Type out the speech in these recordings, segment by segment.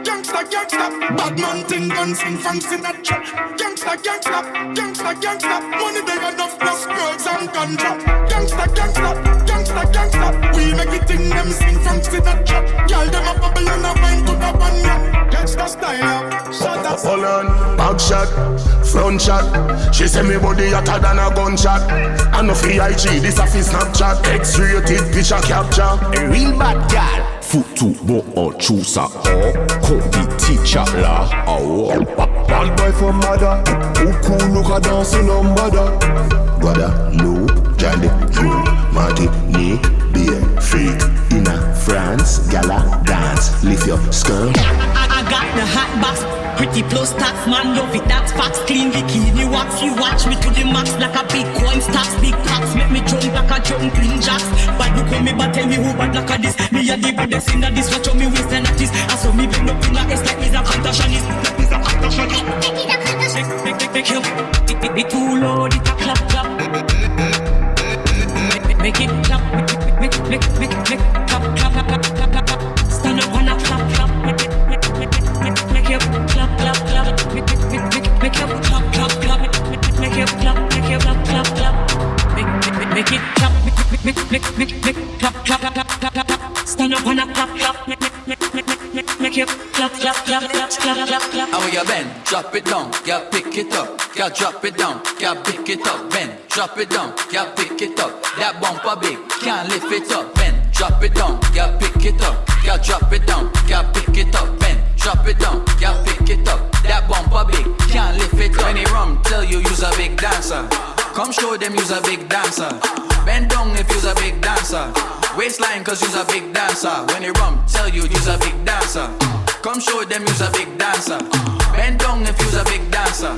Gangsta, gangsta, bad man thing gun sing from Sinatra. Gangsta, gangsta, gangsta, gangsta, money there enough plus girls and ganja. Gangsta, gangsta, gangsta, gangsta, we make it thing them sing from Sinatra. Girl them a bubble and a wine to the banya. Gangsta style, shut up. Hold on, back shot, front shot. She say me body hotter than a gunshot. I know for IG, this a fi Snapchat. X-rated picture capture. A real bad girl. Foutu bon en chousa oh. Kondi teacher la oh. Bad boy from Mada. Who cool look a dance lambada. Guadeloupe, Jolly, Boom, Martinique, beer, freak. In a France, gala, dance, lift your skirt. I got the hot box, pretty plus tax, man, love it, that's facts, clean bikini wax, you watch me to the max like a big coin stacks, big tax, make me jump like a jumping jacks, but look on me, but tell me who bad like a this, me a the baddest in this, watch on me waist and that is, I saw me bend up in a S like me's a contortionist, me's a contortionist, make you, it too low, it a clap, clap, make it clap, make clap, clap, stand up on a clap, clap, make you clap, clap, clap, make you clap, clap, clap, make you clap, clap, clap, make it clap, make clap, clap, stand up on a clap, clap, make you clap, clap, clap. How you bend? Drop it down, yeah, pick it up. Yeah, drop it down, yeah, pick it up. Bend, drop it down, yeah, pick it up. That bumper big, can't lift it up. Bend, drop it down, yeah, pick it up. Yeah, drop it down, yeah, pick it up. Bend, drop it down, yeah, pick it up. That bumper big, can't lift it up. When they rum, tell you you's a big dancer. Come show them you's a big dancer. Bend down if you's a big dancer. Waistline cause you's a big dancer. When they rum, tell you you's a big dancer. Come show them you's a big dancer. Bend down if you's a big dancer.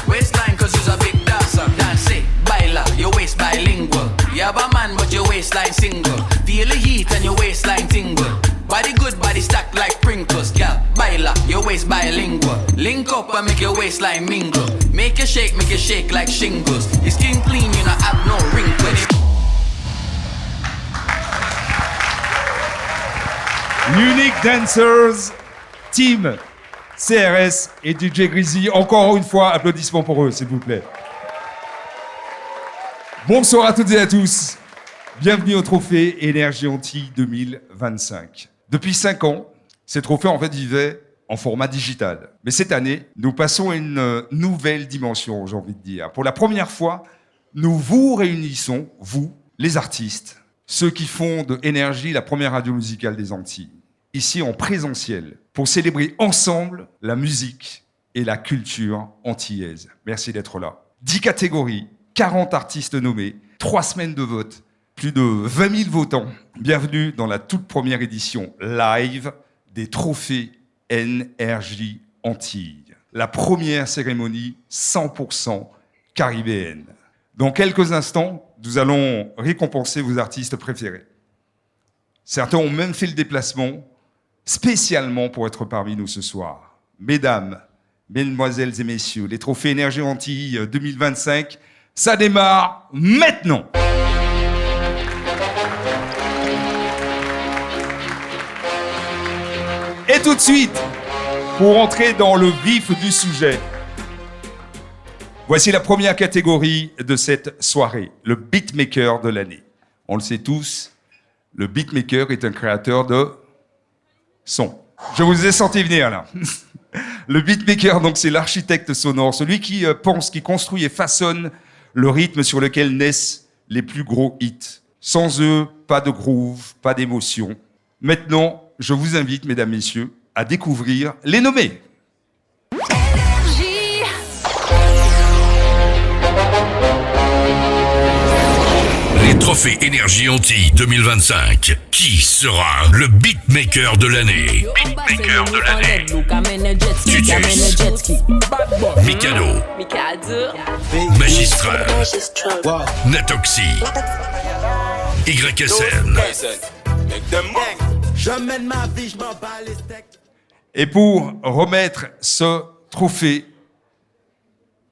Waistline cause you's a big dancer. Dance it, baila, your waist bilingual. You have a man but your waistline single. Feel the heat and your waistline tingle. Body good, body stacked like sprinkles. Girl, baila, your waist bilingual. Link up and make your waistline mingle. Make you shake like shingles. Your skin clean, you not have no wrinkles. Unique Dancers, Team CRS et DJ Grizzly. Encore une fois, applaudissements pour eux, s'il vous plaît. Bonsoir à toutes et à tous. Bienvenue au Trophée Énergie Antilles 2025. Depuis 5 ans, ces trophées en fait vivaient en format digital. Mais cette année, nous passons à une nouvelle dimension, j'ai envie de dire. Pour la première fois, nous vous réunissons, vous, les artistes, ceux qui font de Énergie la première radio musicale des Antilles, ici en présentiel, pour célébrer ensemble la musique et la culture antillaise. Merci d'être là. 10 catégories, 40 artistes nommés, 3 semaines de vote, plus de 20 000 votants. Bienvenue dans la toute première édition live des Trophées Énergie Antilles. La première cérémonie 100% caribéenne. Dans quelques instants, nous allons récompenser vos artistes préférés. Certains ont même fait le déplacement spécialement pour être parmi nous ce soir. Mesdames, mesdemoiselles et messieurs, les Trophées Énergie Antilles 2025, ça démarre maintenant. Et tout de suite, pour entrer dans le vif du sujet, voici la première catégorie de cette soirée, le beatmaker de l'année. On le sait tous, le beatmaker est un créateur de son. Je vous ai senti venir là. Le beatmaker, donc, c'est l'architecte sonore, celui qui pense, qui construit et façonne le rythme sur lequel naissent les plus gros hits. Sans eux, pas de groove, pas d'émotion. Maintenant, je vous invite, mesdames, messieurs, à découvrir les nommés. Les Trophées Énergie Antilles 2025. Qui sera le beatmaker de l'année? Beatmaker de l'année. Tutus, Mikado, Magistral, Natoxy, YSN. Et pour remettre ce trophée,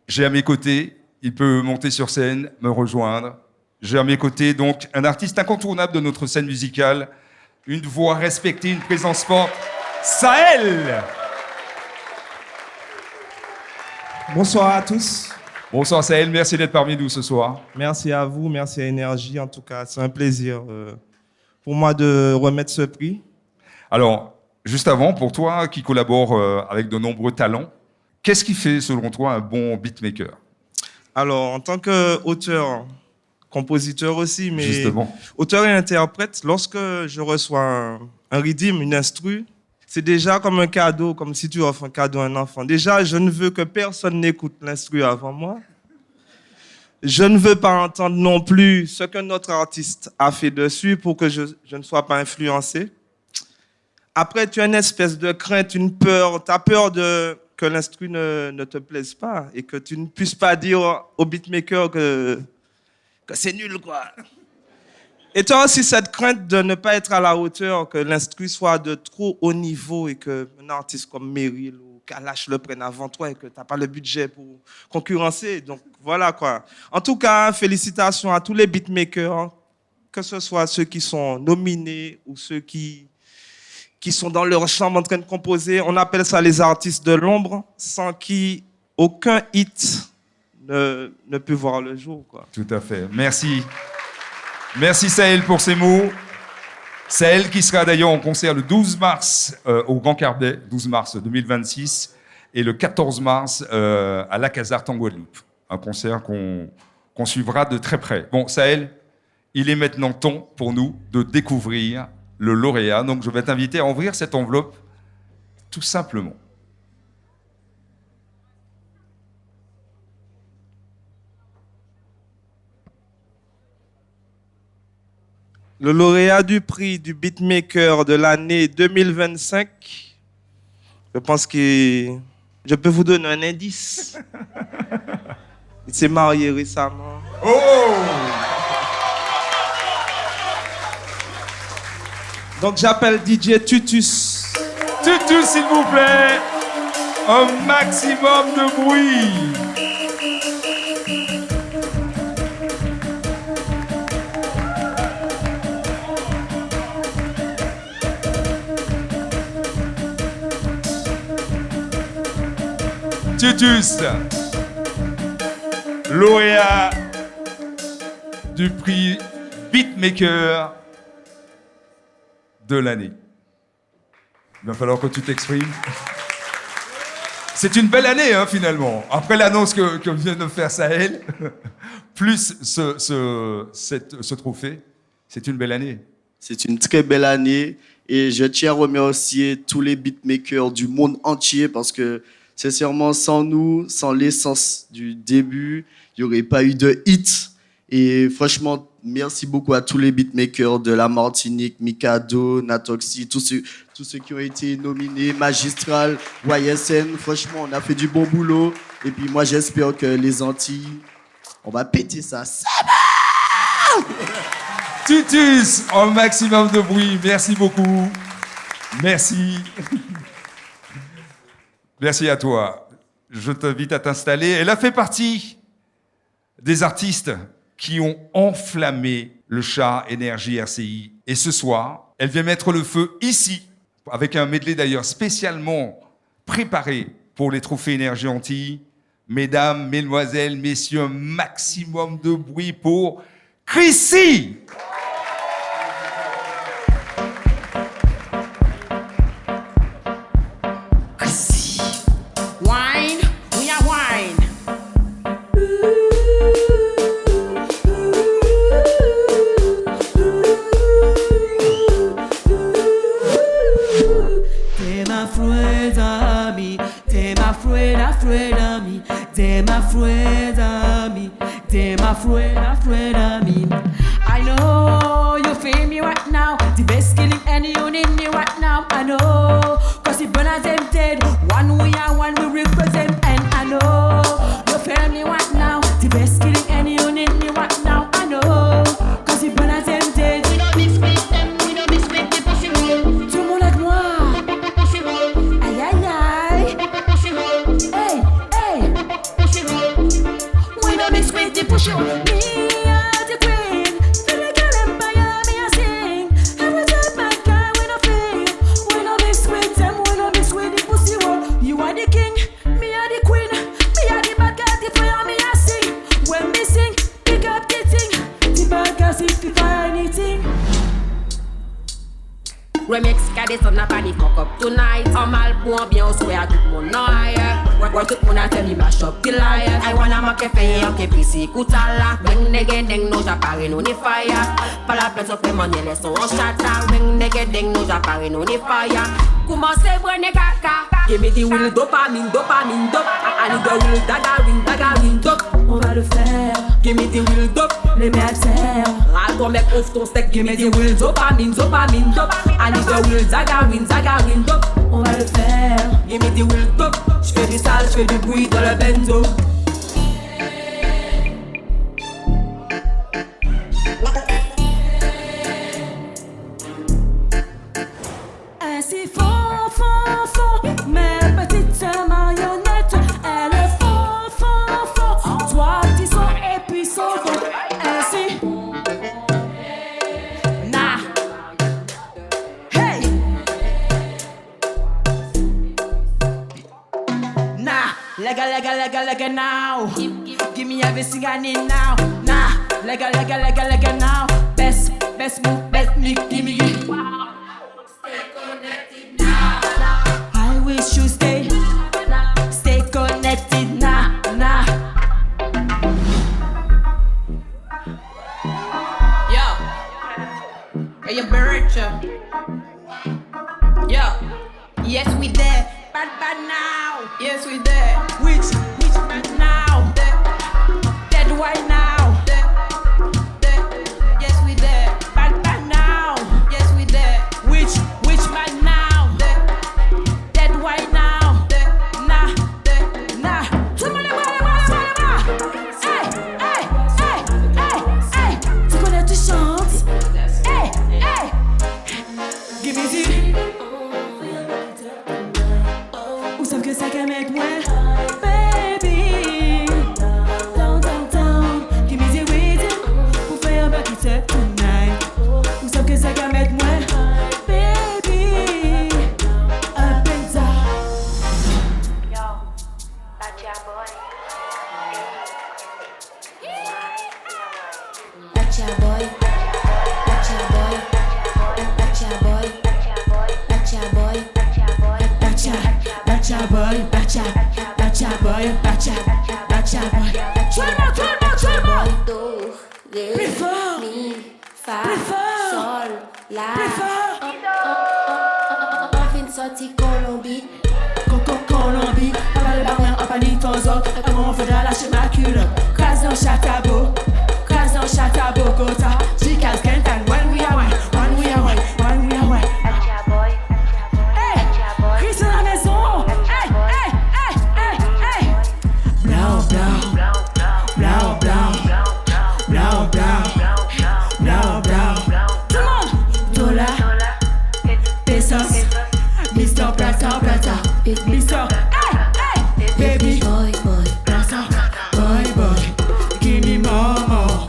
j'ai à mes côtés, il peut monter sur scène, me rejoindre. J'ai à mes côtés donc un artiste incontournable de notre scène musicale, une voix respectée, une présence forte. Sahel. Bonsoir à tous. Bonsoir Sahel, merci d'être parmi nous ce soir. Merci à vous, merci à Énergie. En tout cas, c'est un plaisir pour moi de remettre ce prix. Alors, juste avant, pour toi qui collabore avec de nombreux talents, qu'est-ce qui fait selon toi un bon beatmaker? Alors, en tant qu'auteur, compositeur aussi, mais Justement. auteur et interprète, lorsque je reçois un rythme, une instru, c'est déjà comme un cadeau, comme si tu offres un cadeau à un enfant. Déjà, je ne veux que personne n'écoute l'instru avant moi. Je ne veux pas entendre non plus ce qu'un autre artiste a fait dessus pour que je ne sois pas influencé. Après, tu as une espèce de crainte, une peur. Tu as peur que l'instru ne te plaise pas et que tu ne puisses pas dire au beatmaker que c'est nul, quoi. Et tu as aussi cette crainte de ne pas être à la hauteur, que l'instru soit de trop haut niveau et qu'un artiste comme Meryl ou Kalash le prenne avant toi et que tu n'as pas le budget pour concurrencer. Donc voilà, quoi. En tout cas, félicitations à tous les beatmakers, que ce soit ceux qui sont nominés ou ceux qui sont dans leur chambre en train de composer. On appelle ça les artistes de l'ombre, sans qui aucun hit ne peut voir le jour, quoi. Tout à fait. Merci. Merci Sahel pour ces mots. Sahel qui sera d'ailleurs en concert le 12 mars au Grand Carbet, 12 mars 2026, et le 14 mars à la Casarte en Guadeloupe. Un concert qu'on suivra de très près. Bon, Sahel, il est maintenant temps pour nous de découvrir le lauréat. Donc je vais t'inviter à ouvrir cette enveloppe tout simplement. Le lauréat du prix du beatmaker de l'année 2025, je pense que je peux vous donner un indice. Il s'est marié récemment. Oh! Donc j'appelle DJ Tutus. Tutus, s'il vous plaît! Un maximum de bruit! Tutus, lauréat du prix Beatmaker de l'année. Il va falloir que tu t'exprimes. C'est une belle année, hein, finalement. Après l'annonce que vient de faire Sahel, plus ce trophée, c'est une belle année. C'est une très belle année et je tiens à remercier tous les beatmakers du monde entier parce que sincèrement, sans nous, sans l'essence du début, il n'y aurait pas eu de hit. Et franchement, merci beaucoup à tous les beatmakers de la Martinique, Mikado, Natoxi, tous ceux qui ont été nominés, Magistral, YSN. Franchement, on a fait du bon boulot. Et puis moi, j'espère que les Antilles, on va péter ça. Ça va! Tutus, un maximum de bruit. Merci beaucoup. Merci. Merci à toi. Je t'invite à t'installer. Elle a fait partie des artistes qui ont enflammé le chart Énergie RCI. Et ce soir, elle vient mettre le feu ici, avec un medley d'ailleurs spécialement préparé pour les trophées Énergie Antilles. Mesdames, mesdemoiselles, messieurs, un maximum de bruit pour Chrissy. Wine, we are wine. Them afraid of me, them afraid of me, them afraid of me, them afraid of me. I know you feel me right now, the best killing any you need me right now. I know, cause the burners them dead, one we are one we represent, and I know you feel me right now, the best killing any you need me right now. I know, cause the burners them dead. We don't mix with them, we don't mix with the pussy roll. Tout le monde avec moi. Aïe aïe aïe. Hey, hey. We don't mix with the pussy roll. Me are the queen, feel like an empire, me a sing. Every time I cry, we don't feel. We don't mix with them. me cock up tonight. En mal pour ambiance, ouais, à tout mon aïe. Ouais, tout mon a fait me mash up till I wanna make a fait un qui pisi koutala. Ring nege ding no j'apparaît no ni fire. Pas la place of mon les son en chata. Ring nege ding no j'apparaît no ni fire. Commencez brûler caca. Give me the will dopamine, dopamine, dope. I need the will daggerine, dope. On va le faire. Give me the will dope, les mecs serrent. Râle ton mec, ouvre ton steak. Give me the will dopamine, dopamine, dope. I need the will daggerine, dope. On va le faire. Give me the will dope. J'fais du sale, j'fais du bruit dans le benzo. Ainsi fort, mes petites marionnettes. Elle fort, toi petit son et puis son fond. Ainsi, nah, hey, nah, lega now. Give me everything I need now. Nah, lega now. Best move, best me, give me. I wish you stay connected, nah. Yo, hey, you bird, yo, yes we there, bad now. Yes we there, which bad now? Dead white now. Yes we there, bad now. Yes we there, which bad now? Dead white now. Nah. Tout le monde est voilà. Hey. Tu connais, tu chantes. Hey. Give me the. Où savent que ça qu'à mettre moi, baby. Down. Give me the rhythm pour faire un back it up tonight. Où savent que ça qu'à mettre moi, baby. Up and down. Tout le monde. Plus fort. Sol, la. Plus fort. On fin sorti Colombie. Colombie. Pas le barman, en panique ton zone. Comment on fait dans la schéma culotte. Crase dans chatabo. Gota. She can't stand and when we are one. Hey, Chris dans la maison. Hey. Blau. Tout le monde. Dollar. Pesos. Mr. Plata. Mr. Hey. Baby. Boy. Plata. Boy. Give me more.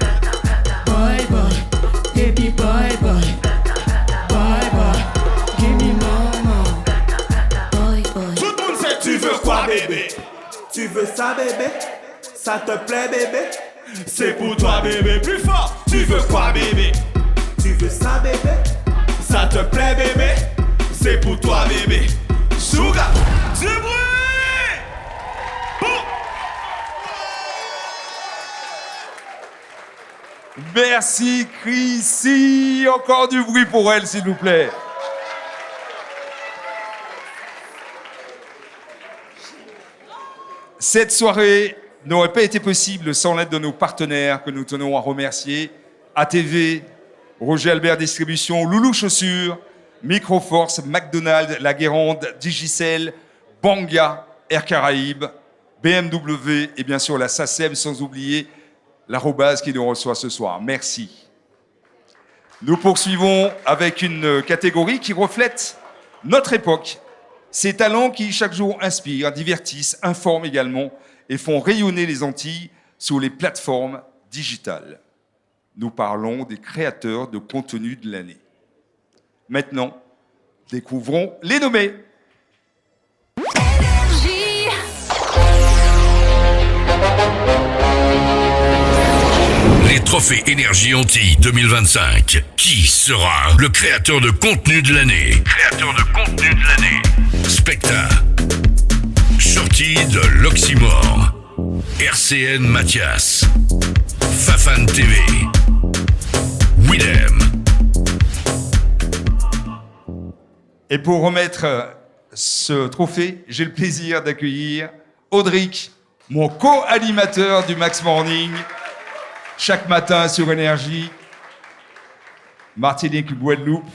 Boy. Baby boy. Give me more. Boy. Tout le monde sait tu veux quoi bébé? Tu veux ça, bébé? Ça te plaît, bébé? C'est pour toi bébé, plus fort. Tu veux quoi bébé? Tu veux ça, bébé? Ça te plaît bébé? C'est pour toi bébé. Sugar, du bruit. Bon. Merci Chrissy. Encore du bruit pour elle, s'il vous plaît. Cette soirée n'aurait pas été possible sans l'aide de nos partenaires que nous tenons à remercier. ATV, Roger Albert Distribution, Loulou Chaussures, Microforce, McDonald's, La Guérande, Digicel, Banga, Air Caraïbes, BMW et bien sûr la SACEM, sans oublier l'arobase qui nous reçoit ce soir. Merci. Nous poursuivons avec une catégorie qui reflète notre époque. Ces talents qui chaque jour inspirent, divertissent, informent également et font rayonner les Antilles sur les plateformes digitales. Nous parlons des créateurs de contenu de l'année. Maintenant, découvrons les nommés. Trophée Énergie Antilles 2025. Qui sera le créateur de contenu de l'année? Specta. Sortie de l'Oxymore. RCN Mathias. Fafan TV. Willem. Et pour remettre ce trophée, j'ai le plaisir d'accueillir Audric, mon co-animateur du Max Morning, chaque matin sur Énergie, Martinique, Guadeloupe.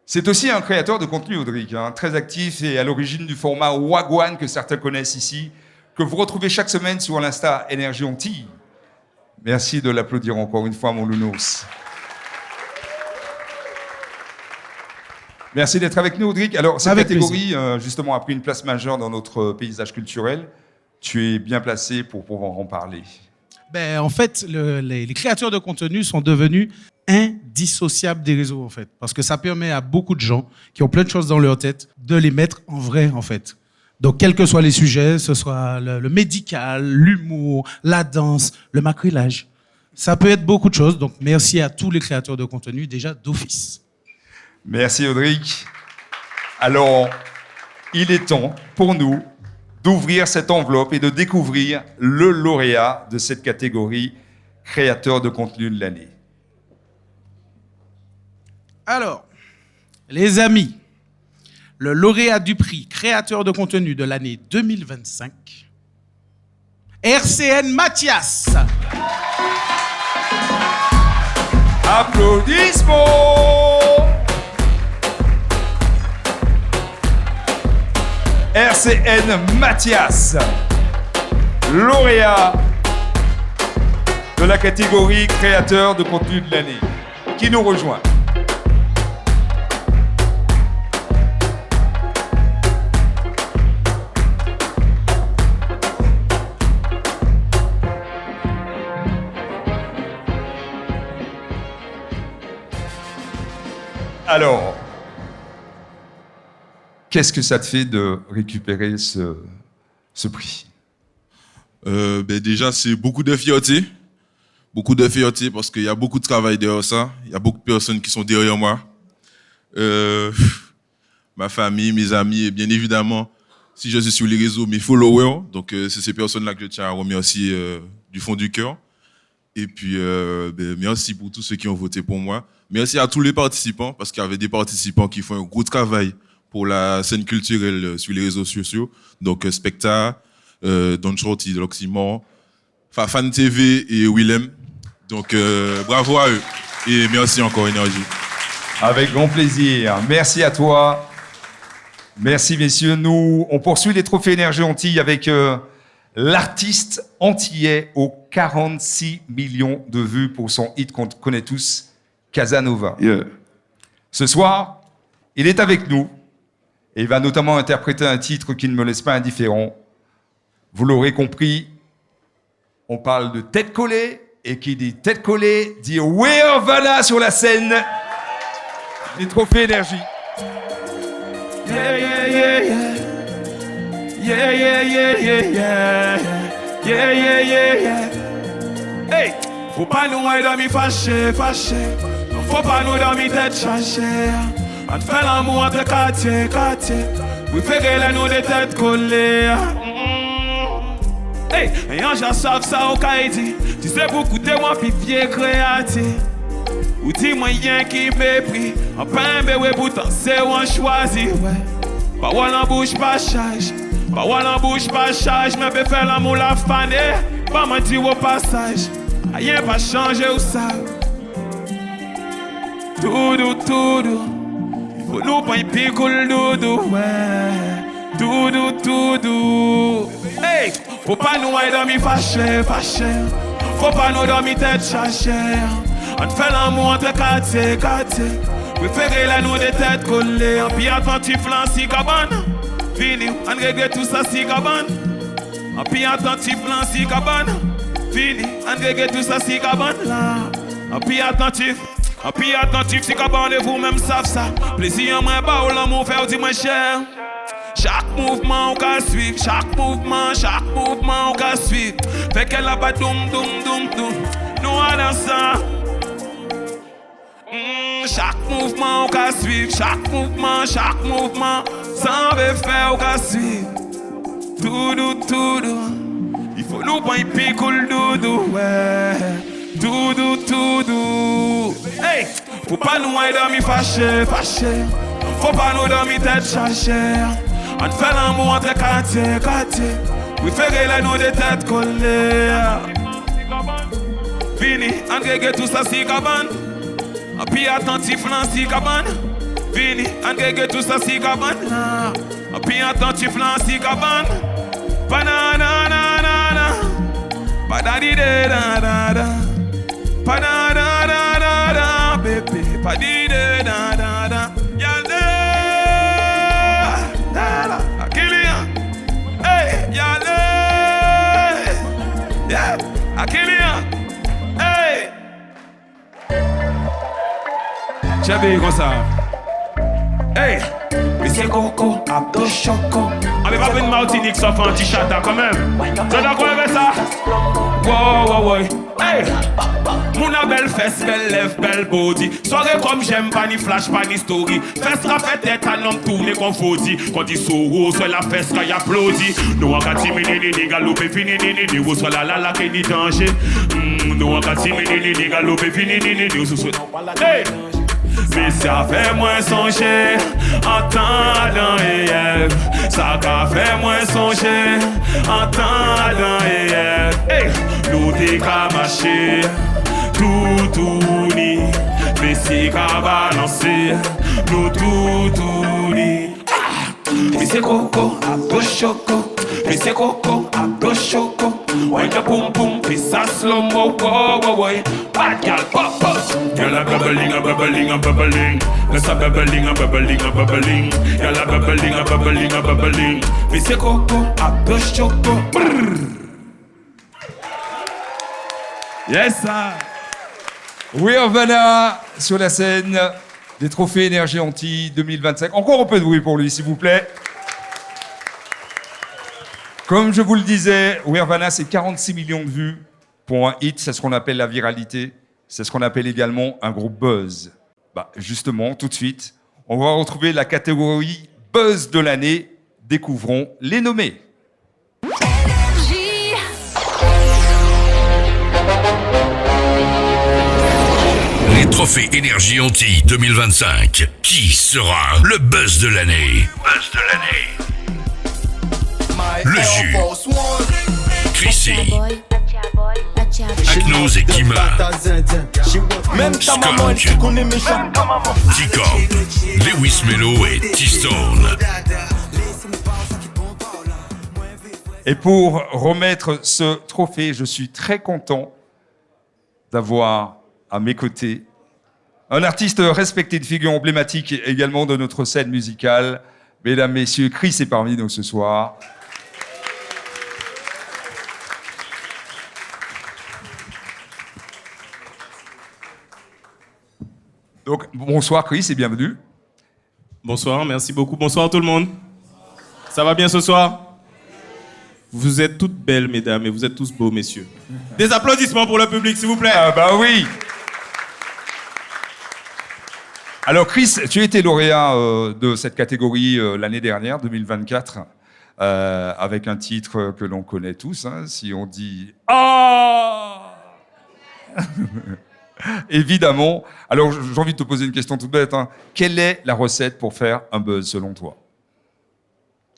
C'est aussi un créateur de contenu, Audric, très actif et à l'origine du format Wagwan que certains connaissent ici, que vous retrouvez chaque semaine sur l'Insta Énergie Antilles. Merci de l'applaudir encore une fois, mon Lounos. Merci d'être avec nous, Audric. Alors, cette catégorie, justement, a pris une place majeure dans notre paysage culturel. Tu es bien placé pour pouvoir en parler. En fait, les créateurs de contenu sont devenus indissociables des réseaux, en fait. Parce que ça permet à beaucoup de gens qui ont plein de choses dans leur tête de les mettre en vrai, en fait. Donc, quels que soient les sujets, ce soit le médical, l'humour, la danse, le macrélage. Ça peut être beaucoup de choses. Donc, merci à tous les créateurs de contenu, déjà d'office. Merci, Audric. Alors, il est temps pour nous d'ouvrir cette enveloppe et de découvrir le lauréat de cette catégorie créateur de contenu de l'année. Alors, les amis, le lauréat du prix créateur de contenu de l'année 2025, RCN Mathias. Applaudissements. RCN Mathias, lauréat de la catégorie créateur de contenu de l'année, qui nous rejoint. Alors, qu'est-ce que ça te fait de récupérer ce prix? Déjà, c'est beaucoup de fierté. Beaucoup de fierté parce qu'il y a beaucoup de travail derrière ça. Il y a beaucoup de personnes qui sont derrière moi. Ma famille, mes amis et bien évidemment, si je suis sur les réseaux, mes followers. Donc, c'est ces personnes-là que je tiens à remercier du fond du cœur. Et puis, merci pour tous ceux qui ont voté pour moi. Merci à tous les participants parce qu'il y avait des participants qui font un gros travail pour la scène culturelle sur les réseaux sociaux. Donc, Specta, Don Shorty de l'Oxymore, Fafan TV et Willem. Donc, bravo à eux. Et merci encore, Énergie. Avec grand plaisir. Merci à toi. Merci, messieurs. Nous, on poursuit les trophées Énergie Antilles avec l'artiste antillais aux 46 millions de vues pour son hit qu'on connaît tous, Casanova. Yeah. Ce soir, il est avec nous et il va notamment interpréter un titre qui ne me laisse pas indifférent. Vous l'aurez compris, on parle de tête collée et qui dit tête collée dit Where Vanna sur la scène. Les trophées Énergie. Yeah, yeah, yeah, yeah. Yeah, yeah, yeah, yeah, yeah. Yeah, yeah, yeah, yeah. Hey, faut pas nous dormir fâché, fâché. Faut pas nous dormir tête chargée. On fait l'amour entre quartier, quartier. Oui, faire nous des têtes collées. Hey, et un jour savent ça au Kaïti. Tu sais beaucoup de moi, puis vieux créatif. Ou dis-moi rien qui mépris. En pain, bébé, pourtant, c'est où on choisit. Parole en bouche, pas charge. Parole en bouche, pas charge. Mais peut faire l'amour, la faner. Pas mentir au passage. Rien pas changer ou ça. Doudou, doudou. Faut nous pas y picoule, doudou. Ouais. Doudou, doudou. Hey, faut pas nous dormir fâché, fâché. Faut pas nous dormir tête chargée. On fait l'amour entre quartier, quartier. Préférez nous des têtes collées. En puis attentif là, si cabane. Fini, on regrette tout ça, si cabane. En puis attentif là, si cabane. Fini, on regrette tout ça, si cabane là. En puis attentif, si cabane et vous même savent ça. Plaisir, moi, bah, ou l'amour, faire du moins cher. Chaque mouvement, on casse suivre. Chaque mouvement on ka suivre. Fait qu'elle a pas doum doum doum doum. Nous à dans ça. Chaque mouvement on ka suivre. Chaque mouvement sans veut faire on ka suivre. Tout doux. Il faut nous prendre pique cool doudou, ouais. Tout doux. Hey, faut pas nous aider dormir fâché. Faut pas nous dormir tête chargée. On fait l'amour entre quartier. We fait les nous de tête collées. Vini, on grègue tout ça si cabane. En puis attentif là si cabane. Vini, on grègue tout ça si cabane. En puis attentif là si cabane. Banana, badadi de da. Banana, baby, badadi de da. Yalde, Akilian, hey, yalde, yeah, Akilian, hey. Chabé comme ça, hey. Mais c'est Coco, Abdo Choco. On va pas une Martinique sauf un petit chata quand même. T'es d'accord avec ça? Wow. Hey! Mon a belle fesse, belle lèvre, belle body. Soirée comme j'aime, pas ni flash, pas ni story. Fesse rafet tête, un homme tourné confodi. Quand il sort, soit la fesse, quand il applaudit. Nous en kati menini, galopé fini, nini. Ou soit la qui ni danger. Nous en kati menini, galopé fini, nini. Ou soit hey! Mais ça fait moins songer en temps dans hier. Ça fait moins songer en temps dans hier. Hey, nous t'es qu'à marcher, tout ni. Mais c'est qu'à balancer, nous tout ni. Mais c'est Coco, Abdo Choco. Mais c'est Coco, Abdo Choco. Wine the boom boom, this a slow mo, wow. Bad girl, pop. Girl a bubbling. There's a bubbling. Girl a bubbling. Mais c'est Coco, Abdo Choco. Yes, sir. Weirvana sur la scène des trophées Énergie Antilles 2025. Encore un peu de bruit pour lui, s'il vous plaît. Comme je vous le disais, Weirvana, c'est 46 millions de vues pour un hit. C'est ce qu'on appelle la viralité. C'est ce qu'on appelle également un gros buzz. Justement, tout de suite, on va retrouver la catégorie buzz de l'année. Découvrons les nommés. Les trophées Énergie Antilles 2025. Qui sera le buzz de l'année? Le jus. Chrissy. Aknous et Kima. Skunk. T-Camp. Lewis Mello et T-Stone. Et pour remettre ce trophée, je suis très content d'avoir à mes côtés un artiste respecté, une figure emblématique également de notre scène musicale. Mesdames, messieurs, Chris est parmi nous ce soir. Donc, bonsoir Chris et bienvenue. Bonsoir, merci beaucoup. Bonsoir tout le monde. Ça va bien ce soir? Vous êtes toutes belles, mesdames, et vous êtes tous beaux, messieurs. Des applaudissements pour le public, s'il vous plaît. Ah bah oui. Alors Chris, tu étais lauréat de cette catégorie l'année dernière, 2024, avec un titre que l'on connaît tous, hein, si on dit « Ah !» Évidemment. Alors, j'ai envie de te poser une question toute bête. Hein. Quelle est la recette pour faire un buzz, selon toi?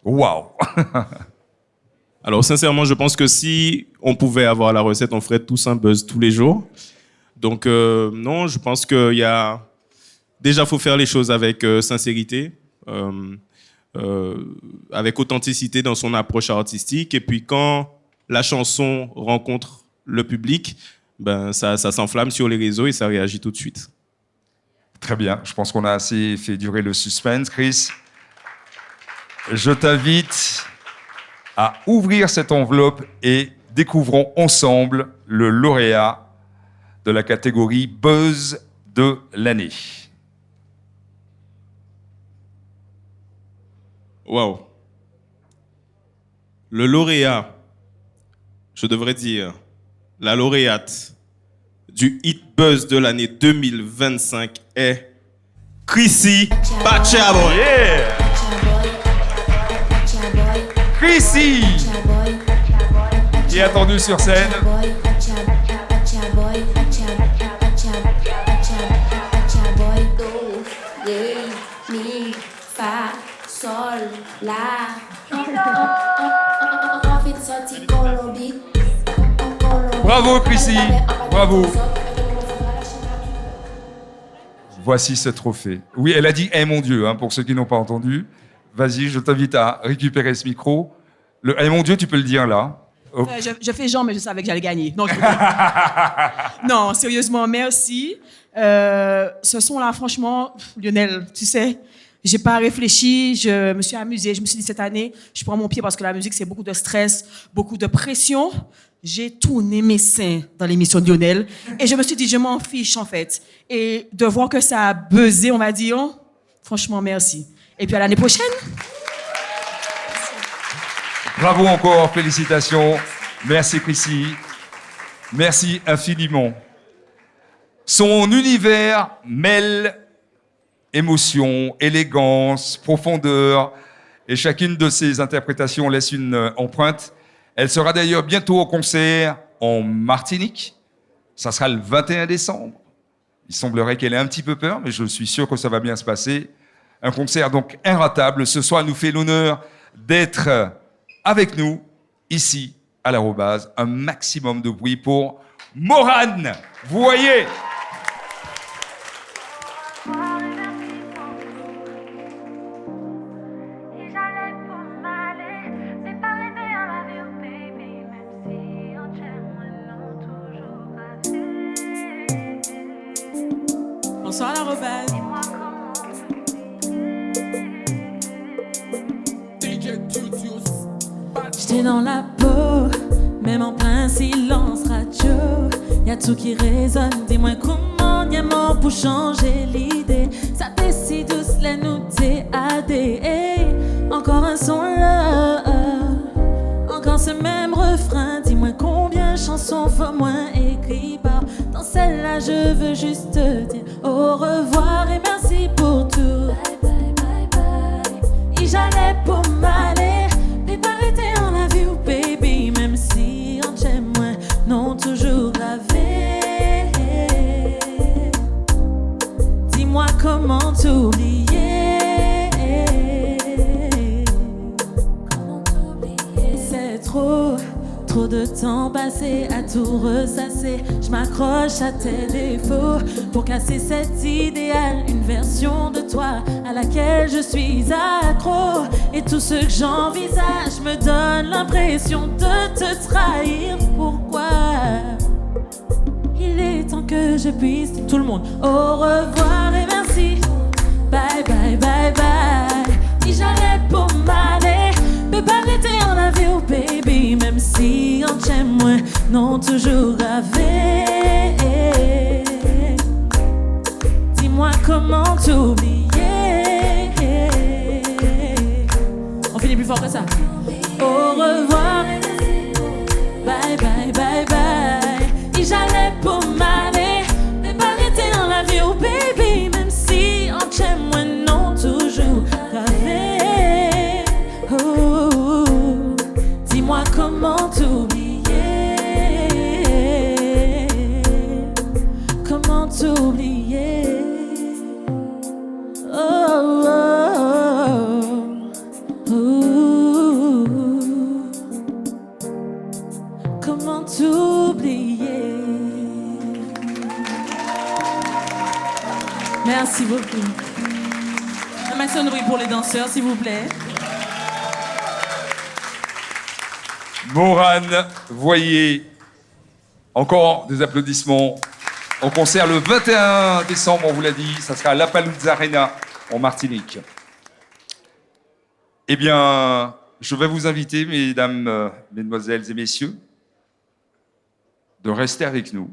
Waouh. Alors, sincèrement, je pense que si on pouvait avoir la recette, on ferait tous un buzz tous les jours. Donc, non, je pense qu'il y a... Déjà, il faut faire les choses avec sincérité, avec authenticité dans son approche artistique. Et puis, quand la chanson rencontre le public... Ben, ça s'enflamme sur les réseaux et ça réagit tout de suite. Très bien. Je pense qu'on a assez fait durer le suspense, Chris. Je t'invite à ouvrir cette enveloppe et découvrons ensemble le lauréat de la catégorie Buzz de l'année. Waouh. Le lauréat, je devrais dire, la lauréate du Hit Buzz de l'année 2025 est Chrissy Pachaboy. Yeah! Chrissy, qui est attendu sur scène. Mi, fa, sol, la. Bravo Chrissy, bravo. Voici ce trophée. Oui, elle a dit « Eh mon Dieu hein, », pour ceux qui n'ont pas entendu. Vas-y, je t'invite à récupérer ce micro. Le « Eh mon Dieu », tu peux le dire là. Oh. Je fais genre, mais je savais que j'allais gagner. Donc, non, sérieusement, merci. Ce son-là, franchement, Lionel, tu sais, j'ai pas réfléchi, je me suis amusée. Je me suis dit, cette année, je prends mon pied parce que la musique, c'est beaucoup de stress, beaucoup de pression. J'ai tourné mes seins dans l'émission de Lionel et je me suis dit, je m'en fiche, en fait. Et de voir que ça a buzzé, on va dire, franchement, merci. Et puis à l'année prochaine. Bravo encore, félicitations. Merci Chrissy. Merci infiniment. Son univers mêle émotion, élégance, profondeur, et chacune de ses interprétations laisse une empreinte. Elle sera d'ailleurs bientôt au concert en Martinique. Ça sera le 21 décembre. Il semblerait qu'elle ait un petit peu peur, mais je suis sûr que ça va bien se passer. Un concert donc inratable. Ce soir, elle nous fait l'honneur d'être avec nous, ici, à l'Arobase. Un maximum de bruit pour Morane. Vous voyez ? Bonsoir l'Arobase. J'étais dans la peau, même en plein silence radio. Y'a tout qui résonne, dis-moi comment y'a mon pour changer l'idée. Ça décide douce, les nous TAD. Encore un son là, encore ce même refrain. Dis-moi combien de chansons faut moins écrites par. Dans celle-là, je veux juste te dire au revoir et merci pour tout. Bye, bye, bye, bye. Et j'allais pour m'aller, mais pas arrêter en la vie, baby. Même si on t'aime moins, non toujours gravé. Dis-moi comment t'oublier. C'est trop. Trop de temps passé à tout ressasser. Je m'accroche à tes défauts pour casser cet idéal. Une version de toi à laquelle je suis accro. Et tout ce que j'envisage me donne l'impression de te trahir. Pourquoi? Il est temps que je puisse dire tout le monde au revoir et merci. Bye bye bye bye. Si j'arrête pour m'aller, mais pas arrêter en la vie, oh baby. Même si on t'aime moins, non toujours gravé. Dis-moi comment t'oublier. On finit plus fort que ça. Au revoir. Bye bye bye bye. Et j'allais pour m'aller, mais pas arrêter en la vie, oh baby. Même si on t'aime moins, non toujours gravé. Oh, dis-moi comment t'oublier. Comment t'oublier. Oh, oh, oh, oh. Comment t'oublier. Merci beaucoup. Un maximum de bruit pour les danseurs, s'il vous plaît. Morane, voyez, encore des applaudissements. En concert le 21 décembre, on vous l'a dit, ça sera à La Paluzza Arena, en Martinique. Eh bien, je vais vous inviter, mesdames, mesdemoiselles et messieurs, de rester avec nous.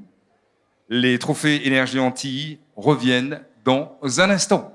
Les trophées Énergie Antilles reviennent dans un instant.